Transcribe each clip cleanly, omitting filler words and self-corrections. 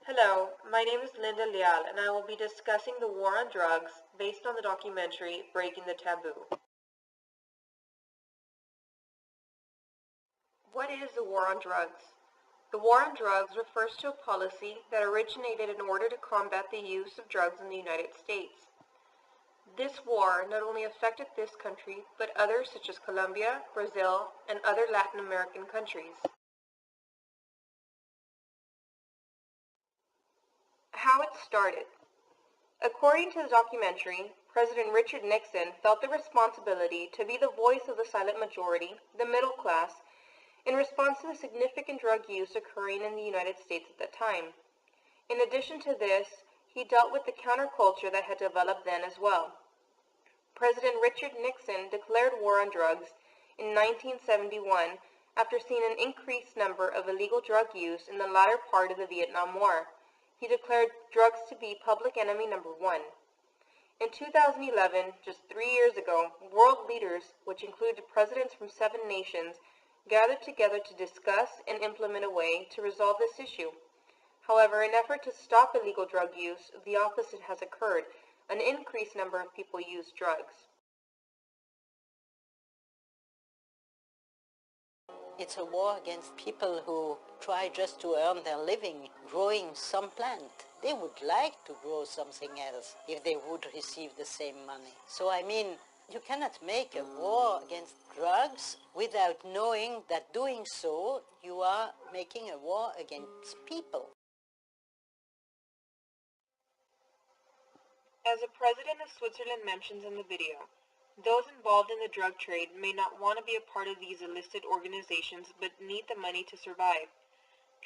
Hello, my name is Linda Leal, and I will be discussing the war on drugs based on the documentary Breaking the Taboo. What is the war on drugs? The war on drugs refers to a policy that originated in order to combat the use of drugs in the United States. This war not only affected this country, but others such as Colombia, Brazil, and other Latin American countries. How it started. According to the documentary, President Richard Nixon felt the responsibility to be the voice of the silent majority, the middle class, in response to the significant drug use occurring in the United States at that time. In addition to this, he dealt with the counterculture that had developed then as well. President Richard Nixon declared war on drugs in 1971 after seeing an increased number of illegal drug use in the latter part of the Vietnam War. He declared drugs to be public enemy number one. In 2011, just 3 years ago, world leaders, which included presidents from 7 nations, gathered together to discuss and implement a way to resolve this issue. However, in an effort to stop illegal drug use, the opposite has occurred. An increased number of people use drugs. It's a war against people who try just to earn their living growing some plant. They would like to grow something else if they would receive the same money. So I mean, you cannot make a war against drugs without knowing that doing so, you are making a war against people. As the president of Switzerland mentions in the video, those involved in the drug trade may not want to be a part of these illicit organizations but need the money to survive.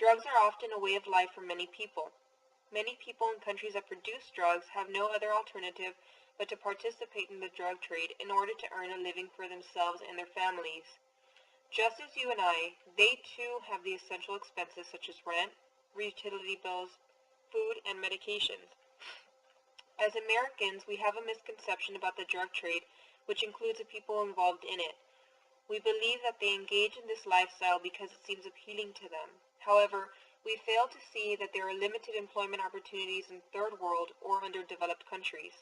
Drugs are often a way of life for many people. Many people in countries that produce drugs have no other alternative but to participate in the drug trade in order to earn a living for themselves and their families. Just as you and I, they too have the essential expenses such as rent, utility bills, food, and medications. As Americans, we have a misconception about the drug trade, which includes the people involved in it. We believe that they engage in this lifestyle because it seems appealing to them. However, we fail to see that there are limited employment opportunities in third world or underdeveloped countries.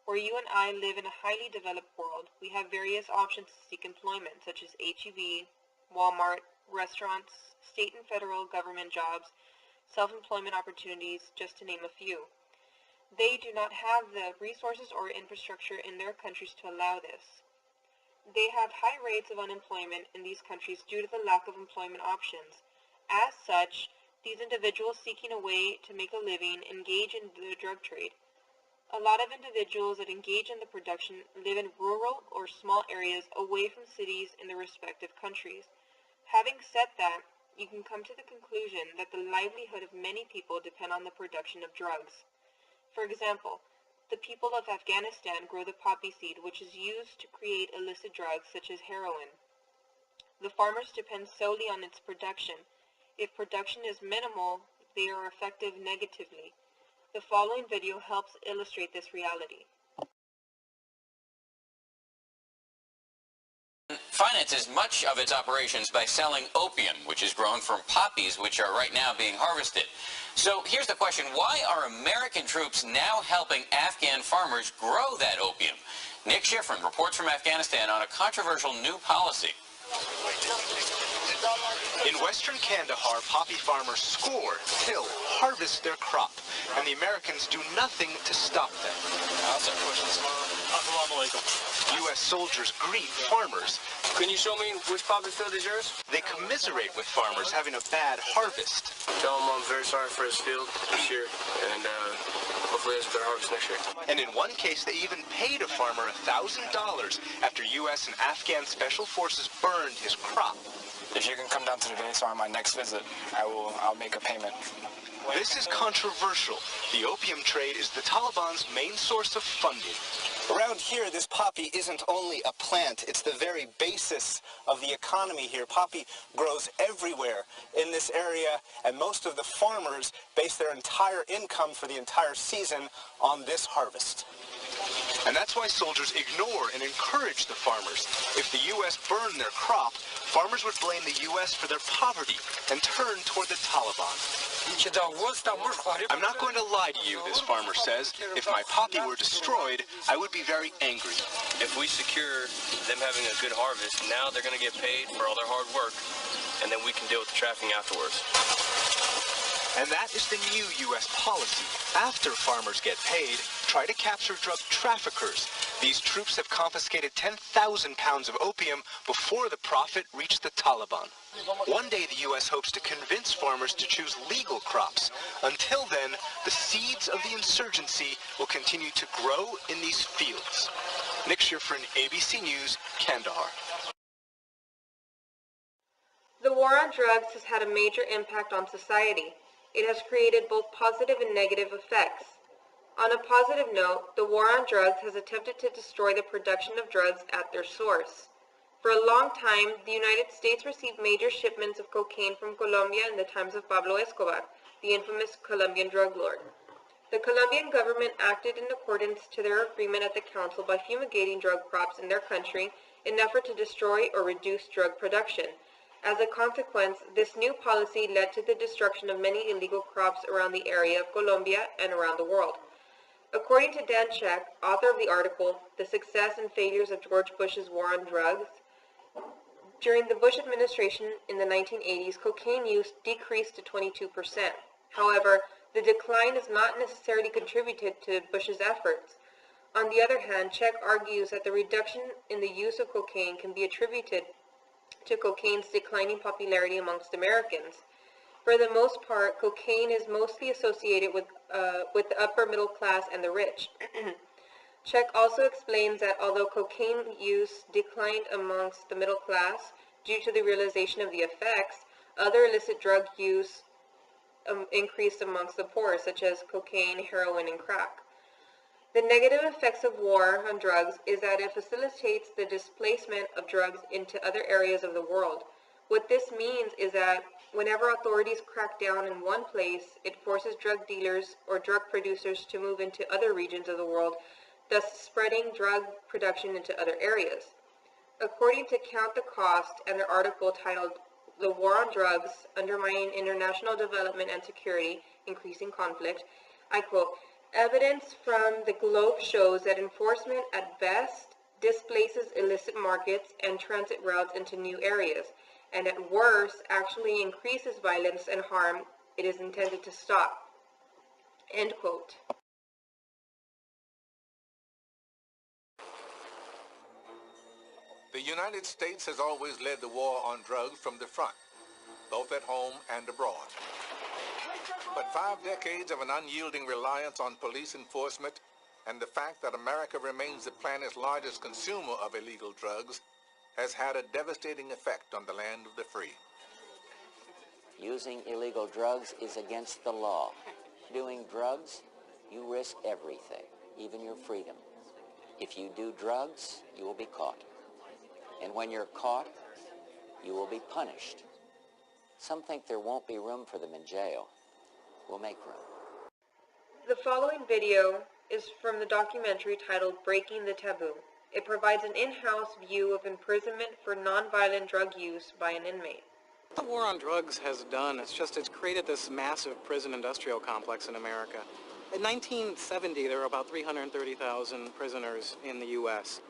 Where you and I live in a highly developed world, we have various options to seek employment, such as HEB, Walmart, restaurants, state and federal government jobs, self-employment opportunities, just to name a few. They do not have the resources or infrastructure in their countries to allow this. They have high rates of unemployment in these countries due to the lack of employment options. As such, these individuals seeking a way to make a living engage in the drug trade. A lot of individuals that engage in the production live in rural or small areas away from cities in their respective countries. Having said that, you can come to the conclusion that the livelihood of many people depend on the production of drugs. For example, the people of Afghanistan grow the poppy seed, which is used to create illicit drugs such as heroin. The farmers depend solely on its production. If production is minimal, they are affected negatively. The following video helps illustrate this reality. Finances much of its operations by selling opium, which is grown from poppies, which are right now being harvested. So here's the question: why are American troops now helping Afghan farmers grow that opium? Nick Schifrin reports from Afghanistan on a controversial new policy. In western Kandahar, poppy farmers score, till, harvest their crop, and the Americans do nothing to stop them. U.S. soldiers greet farmers. Can you show me which poppy field is yours? They commiserate with farmers having a bad harvest. Tell him I'm very sorry for his field this year, and hopefully it's a better harvest next year. And in one case, they even paid a farmer $1,000 after U.S. and Afghan special forces burned his crop. If you can come down to the base or on my next visit, I'll make a payment. This is controversial. The opium trade is the Taliban's main source of funding. Around here, this poppy isn't only a plant, it's the very basis of the economy here. Poppy grows everywhere in this area, and most of the farmers base their entire income for the entire season on this harvest. And that's why soldiers ignore and encourage the farmers. If the U.S. burned their crop, farmers would blame the U.S. for their poverty and turn toward the Taliban. I'm not going to lie to you, this farmer says. If my poppy were destroyed, I would be very angry. If we secure them having a good harvest, now they're going to get paid for all their hard work, and then we can deal with the trafficking afterwards. And that is the new U.S. policy. After farmers get paid, try to capture drug traffickers. These troops have confiscated 10,000 pounds of opium before the profit reached the Taliban. One day the U.S. hopes to convince farmers to choose legal crops. Until then, the seeds of the insurgency will continue to grow in these fields. Nick Schifrin, ABC News, Kandahar. The war on drugs has had a major impact on society. It has created both positive and negative effects. On a positive note, the war on drugs has attempted to destroy the production of drugs at their source. For a long time, the United States received major shipments of cocaine from Colombia in the times of Pablo Escobar, the infamous Colombian drug lord. The Colombian government acted in accordance to their agreement at the council by fumigating drug crops in their country in an effort to destroy or reduce drug production. As a consequence, this new policy led to the destruction of many illegal crops around the area of Colombia and around the world. According to Dan Check, author of the article, The Success and Failures of George Bush's War on Drugs, during the Bush administration in the 1980s, cocaine use decreased to 22%. However, the decline is not necessarily contributed to Bush's efforts. On the other hand, Check argues that the reduction in the use of cocaine can be attributed to cocaine's declining popularity amongst Americans. For the most part, cocaine is mostly associated with the upper middle class and the rich. Check also explains that although cocaine use declined amongst the middle class due to the realization of the effects, other illicit drug use increased amongst the poor, such as cocaine, heroin, and crack. The negative effects of war on drugs is that it facilitates the displacement of drugs into other areas of the world. What this means is that whenever authorities crack down in one place, it forces drug dealers or drug producers to move into other regions of the world, thus spreading drug production into other areas. According to Count the Cost and their article titled The War on Drugs, Undermining International Development and Security, Increasing Conflict, I quote, "Evidence from the globe shows that enforcement at best displaces illicit markets and transit routes into new areas, and at worst actually increases violence and harm it is intended to stop." End quote. The United States has always led the war on drugs from the front, both at home and abroad. But 5 decades of an unyielding reliance on police enforcement and the fact that America remains the planet's largest consumer of illegal drugs has had a devastating effect on the land of the free. Using illegal drugs is against the law. Doing drugs, you risk everything, even your freedom. If you do drugs, you will be caught. And when you're caught, you will be punished. Some think there won't be room for them in jail. We'll make room. The following video is from the documentary titled Breaking the Taboo. It provides an in-house view of imprisonment for nonviolent drug use by an inmate. What the war on drugs has done, it's created this massive prison industrial complex in America. In 1970, there were about 330,000 prisoners in the U.S.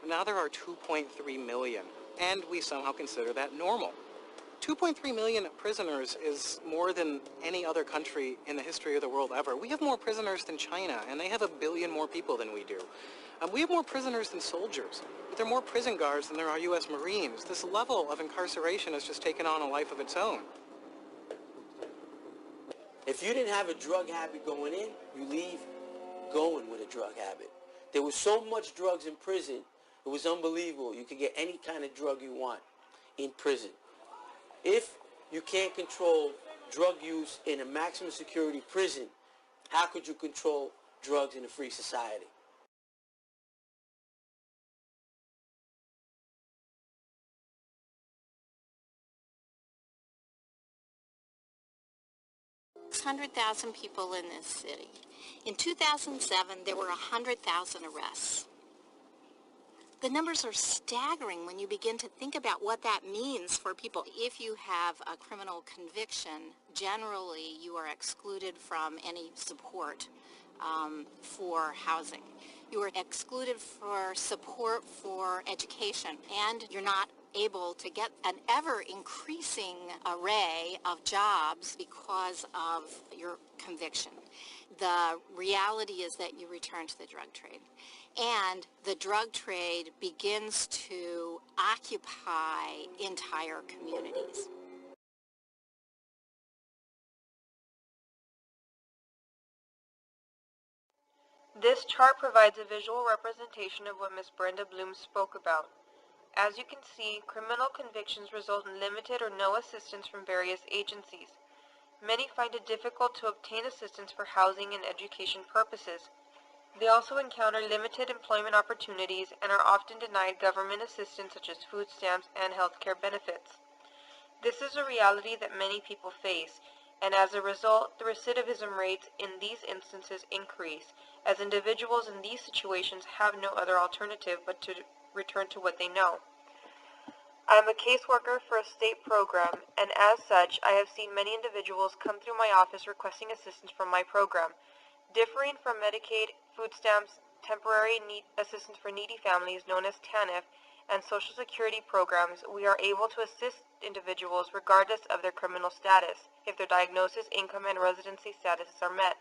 Now there are 2.3 million, and we somehow consider that normal. 2.3 million prisoners is more than any other country in the history of the world ever. We have more prisoners than China, and they have 1 billion more people than we do. We have more prisoners than soldiers, but there are more prison guards than there are U.S. Marines. This level of incarceration has just taken on a life of its own. If you didn't have a drug habit going in, you leave going with a drug habit. There was so much drugs in prison, it was unbelievable. You could get any kind of drug you want in prison. If you can't control drug use in a maximum security prison, how could you control drugs in a free society? There's 100,000 people in this city. In 2007, there were 100,000 arrests. The numbers are staggering when you begin to think about what that means for people. If you have a criminal conviction, generally you are excluded from any support for housing. You are excluded for support for education, and you're not able to get an ever-increasing array of jobs because of your conviction. The reality is that you return to the drug trade. And the drug trade begins to occupy entire communities. This chart provides a visual representation of what Ms. Brenda Bloom spoke about. As you can see, criminal convictions result in limited or no assistance from various agencies. Many find it difficult to obtain assistance for housing and education purposes. They also encounter limited employment opportunities and are often denied government assistance such as food stamps and health care benefits. This is a reality that many people face, and as a result, the recidivism rates in these instances increase, as individuals in these situations have no other alternative but to return to what they know. I am a caseworker for a state program, and as such, I have seen many individuals come through my office requesting assistance from my program. Differing from Medicaid, food stamps, temporary assistance for needy families known as TANF, and Social Security programs, we are able to assist individuals regardless of their criminal status, if their diagnosis, income, and residency statuses are met.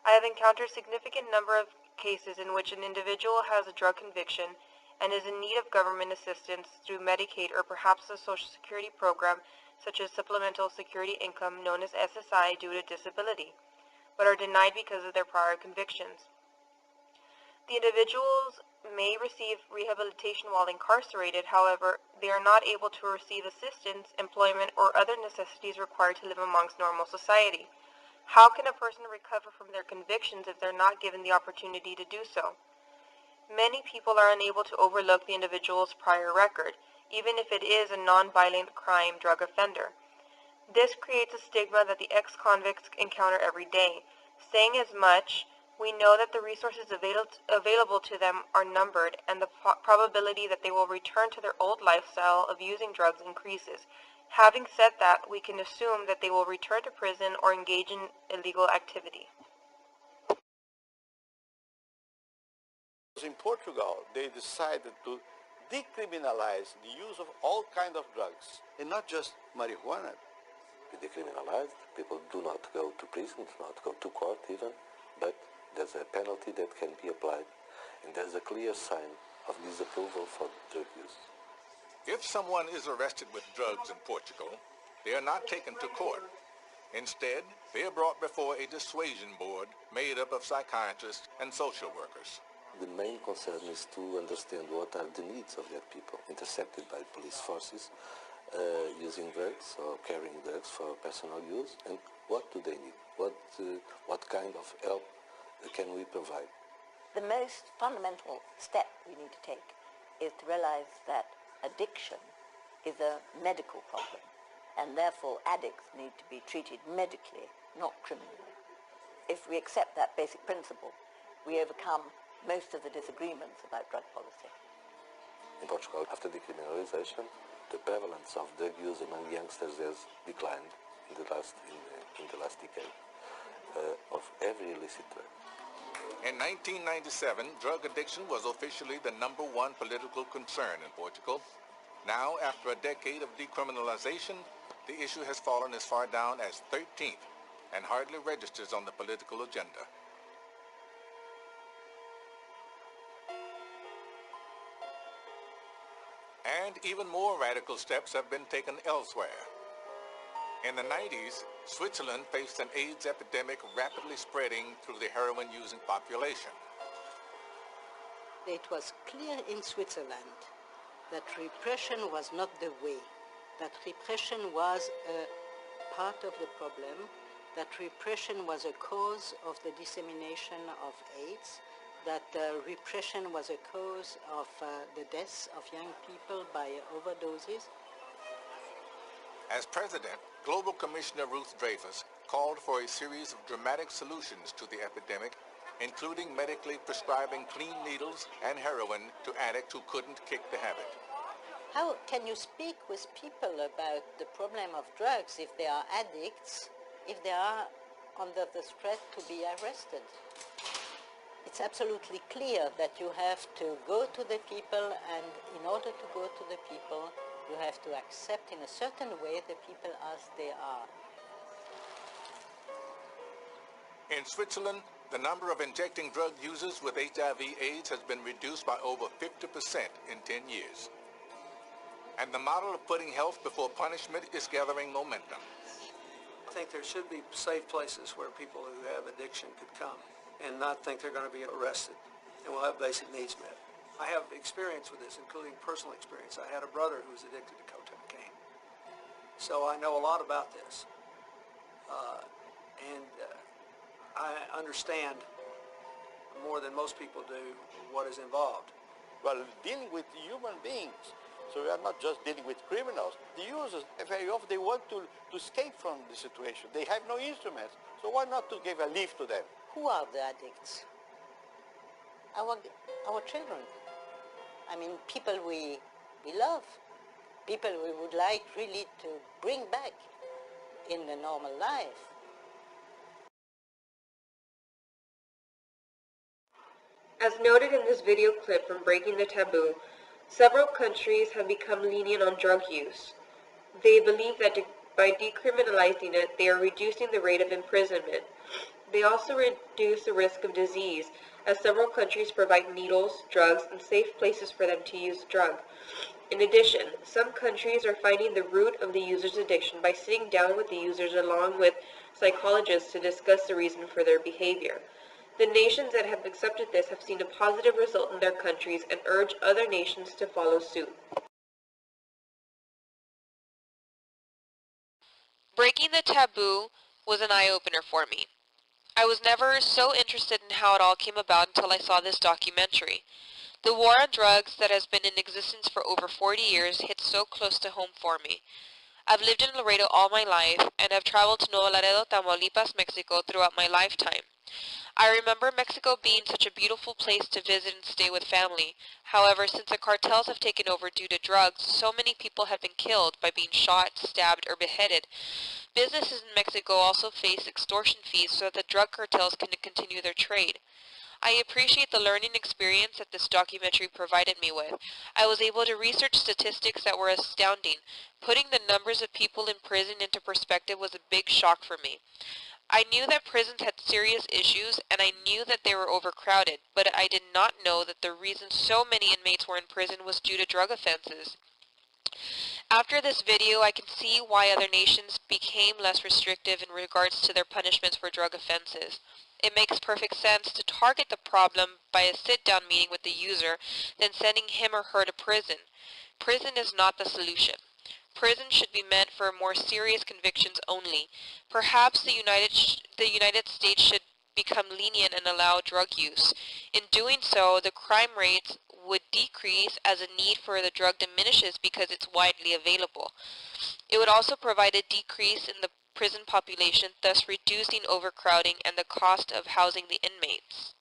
I have encountered a significant number of cases in which an individual has a drug conviction and is in need of government assistance through Medicaid or perhaps a Social Security program such as Supplemental Security Income known as SSI due to disability, but are denied because of their prior convictions. The individuals may receive rehabilitation while incarcerated, however, they are not able to receive assistance, employment, or other necessities required to live amongst normal society. How can a person recover from their convictions if they're not given the opportunity to do so? Many people are unable to overlook the individual's prior record, even if it is a non-violent crime drug offender. This creates a stigma that the ex-convicts encounter every day. Saying as much, we know that the resources available to them are numbered, and the probability that they will return to their old lifestyle of using drugs increases. Having said that, we can assume that they will return to prison or engage in illegal activity. In Portugal, they decided to decriminalize the use of all kinds of drugs, and not just marijuana. Decriminalized, people do not go to prison, do not go to court even, but there's a penalty that can be applied, and there's a clear sign of disapproval for drug use. If someone is arrested with drugs in Portugal, they are not taken to court. Instead, they are brought before a dissuasion board made up of psychiatrists and social workers. The main concern is to understand what are the needs of that people, intercepted by police forces, using drugs or carrying drugs for personal use, and what do they need? What kind of help can we provide? The most fundamental step we need to take is to realize that addiction is a medical problem, and therefore addicts need to be treated medically, not criminally. If we accept that basic principle, we overcome most of the disagreements about drug policy. In Portugal, after decriminalization, the prevalence of drug use among youngsters has declined in the last decade of every illicit drug. In 1997, drug addiction was officially the #1 political concern in Portugal. Now, after a decade of decriminalization, the issue has fallen as far down as 13th and hardly registers on the political agenda. And even more radical steps have been taken elsewhere. In the 90s, Switzerland faced an AIDS epidemic rapidly spreading through the heroin-using population. It was clear in Switzerland that repression was not the way, that repression was a part of the problem, that repression was a cause of the dissemination of AIDS, that repression was a cause of the deaths of young people by overdoses. As president, Global Commissioner Ruth Dreyfus called for a series of dramatic solutions to the epidemic including medically prescribing clean needles and heroin to addicts who couldn't kick the habit. How can you speak with people about the problem of drugs if they are addicts, if they are under the threat to be arrested? It's absolutely clear that you have to go to the people, and in order to go to the people, you have to accept in a certain way the people as they are. In Switzerland, the number of injecting drug users with HIV/AIDS has been reduced by over 50% in 10 years. And the model of putting health before punishment is gathering momentum. I think there should be safe places where people who have addiction could come and not think they're going to be arrested and will have basic needs met. I have experience with this, including personal experience. I had a brother who was addicted to cocaine. So I know a lot about this. I understand more than most people do what is involved. Well, dealing with human beings. So we are not just dealing with criminals. The users, very often, they want to escape from the situation. They have no instruments. So why not to give a lift to them? Who are the addicts? Our children. I mean, people we love. People we would like really to bring back in the normal life. As noted in this video clip from Breaking the Taboo, several countries have become lenient on drug use. They believe that by decriminalizing it, they are reducing the rate of imprisonment. They also reduce the risk of disease, as several countries provide needles, drugs, and safe places for them to use the drug. In addition, some countries are finding the root of the user's addiction by sitting down with the users along with psychologists to discuss the reason for their behavior. The nations that have accepted this have seen a positive result in their countries and urge other nations to follow suit. Breaking the Taboo was an eye-opener for me. I was never so interested in how it all came about until I saw this documentary. The war on drugs that has been in existence for over 40 years hit so close to home for me. I've lived in Laredo all my life and have traveled to Nuevo Laredo, Tamaulipas, Mexico throughout my lifetime. I remember Mexico being such a beautiful place to visit and stay with family. However, since the cartels have taken over due to drugs, so many people have been killed by being shot, stabbed, or beheaded. Businesses in Mexico also face extortion fees so that the drug cartels can continue their trade. I appreciate the learning experience that this documentary provided me with. I was able to research statistics that were astounding. Putting the numbers of people in prison into perspective was a big shock for me. I knew that prisons had serious issues, and I knew that they were overcrowded, but I did not know that the reason so many inmates were in prison was due to drug offenses. After this video, I can see why other nations became less restrictive in regards to their punishments for drug offenses. It makes perfect sense to target the problem by a sit-down meeting with the user than sending him or her to prison. Prison is not the solution. Prison should be meant for more serious convictions only. Perhaps the United States should become lenient and allow drug use. In doing so, the crime rates would decrease as a need for the drug diminishes because it's widely available. It would also provide a decrease in the prison population, thus reducing overcrowding and the cost of housing the inmates.